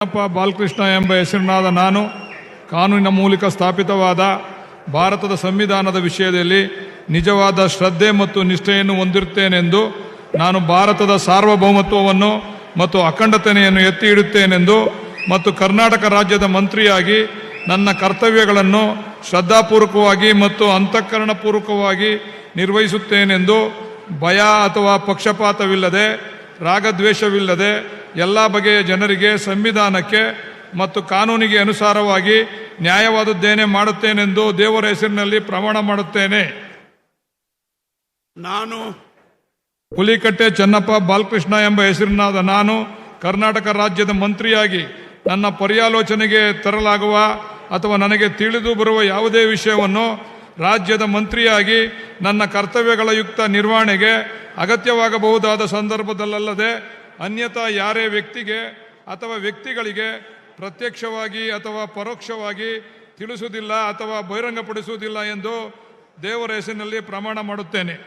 ಬಾಲಕೃಷ್ಣ ಎಂಬ ಹೆಸರಿನಾದ ನಾನು ಕಾನೂನಿನ ಮೂಲಕ ಸ್ಥಾಪಿತವಾದ ಭಾರತದ ಸಂವಿಧಾನದ ವಿಷಯದಲ್ಲಿ ನಿಜವಾದ ಶ್ರದ್ಧೆ ಮತ್ತು ನಿಷ್ಠೆಯನ್ನು ಹೊಂದಿರುತ್ತೇನೆಂದು ನಾನು ಭಾರತದ ಸಾರ್ವಭೌಮತ್ವವನ್ನು ಮತ್ತು ಅಖಂಡತೆಯನ್ನು ಎತ್ತಿ ಹಿಡುತ್ತೇನೆಂದು ಮತ್ತು ಕರ್ನಾಟಕ ರಾಜ್ಯದ ಮಂತ್ರಿಯಾಗಿ ನನ್ನ ಕರ್ತವ್ಯಗಳನ್ನು ಶ್ರದ್ಧಾಪೂರ್ವಕವಾಗಿ ಮತ್ತು ಅಂತಃಕರಣಪೂರ್ವಕವಾಗಿ ನಿರ್ವಹಿಸುತ್ತೇನೆಂದು ಭಯ ಅಥವಾ ಪಕ್ಷಪಾತವಿಲ್ಲದೆ ರಾಗದ್ವೇಷವಿಲ್ಲದೆ ಎಲ್ಲ ಬಗೆಯ ಜನರಿಗೆ ಸಂವಿಧಾನಕ್ಕೆ ಮತ್ತು ಕಾನೂನಿಗೆ ಅನುಸಾರವಾಗಿ ನ್ಯಾಯವಾದದ್ದೇನೆ ಮಾಡುತ್ತೇನೆಂದು ದೇವರ ಹೆಸರಿನಲ್ಲಿ ಪ್ರಮಾಣ ಮಾಡುತ್ತೇನೆ. ನಾನು ಹುಲಿಕಟ್ಟೆ ಚೆನ್ನಪ್ಪ ಬಾಲಕೃಷ್ಣ ಎಂಬ ಹೆಸರಿನಾದ ನಾನು ಕರ್ನಾಟಕ ರಾಜ್ಯದ ಮಂತ್ರಿಯಾಗಿ ನನ್ನ ಪರ್ಯಾಲೋಚನೆಗೆ ತರಲಾಗುವ ಅಥವಾ ನನಗೆ ತಿಳಿದು ಬರುವ ಯಾವುದೇ ವಿಷಯವನ್ನು ರಾಜ್ಯದ ಮಂತ್ರಿಯಾಗಿ ನನ್ನ ಕರ್ತವ್ಯಗಳ ಯುಕ್ತ ನಿರ್ವಹಣೆಗೆ ಅಗತ್ಯವಾಗಬಹುದಾದ ಸಂದರ್ಭದಲ್ಲದೆ ಅನ್ಯಥಾ ಯಾರೇ ವ್ಯಕ್ತಿಗೆ ಅಥವಾ ವ್ಯಕ್ತಿಗಳಿಗೆ ಪ್ರತ್ಯಕ್ಷವಾಗಿ ಅಥವಾ ಪರೋಕ್ಷವಾಗಿ ತಿಳಿಸುವುದಿಲ್ಲ ಅಥವಾ ಬಹಿರಂಗಪಡಿಸುವುದಿಲ್ಲ ಎಂದು ದೇವರ ಹೆಸರಿನಲ್ಲಿ ಪ್ರಮಾಣ ಮಾಡುತ್ತೇನೆ.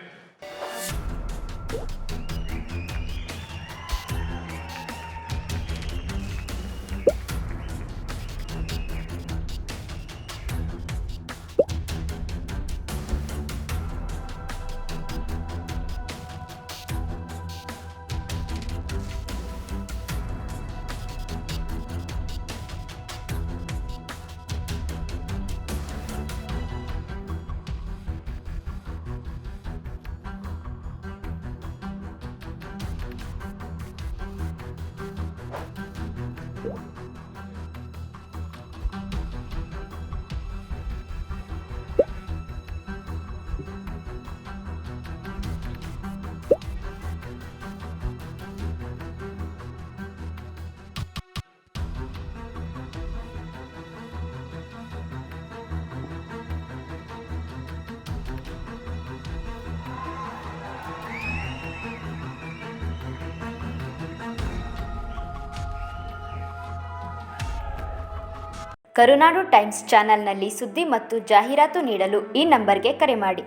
ಕರುನಾಡು ಟೈಮ್ಸ್ ಚಾನೆಲ್ನಲ್ಲಿ ಸುದ್ದಿ ಮತ್ತು ಜಾಹೀರಾತು ನೀಡಲು ಈ ನಂಬರ್ಗೆ ಕರೆ ಮಾಡಿ.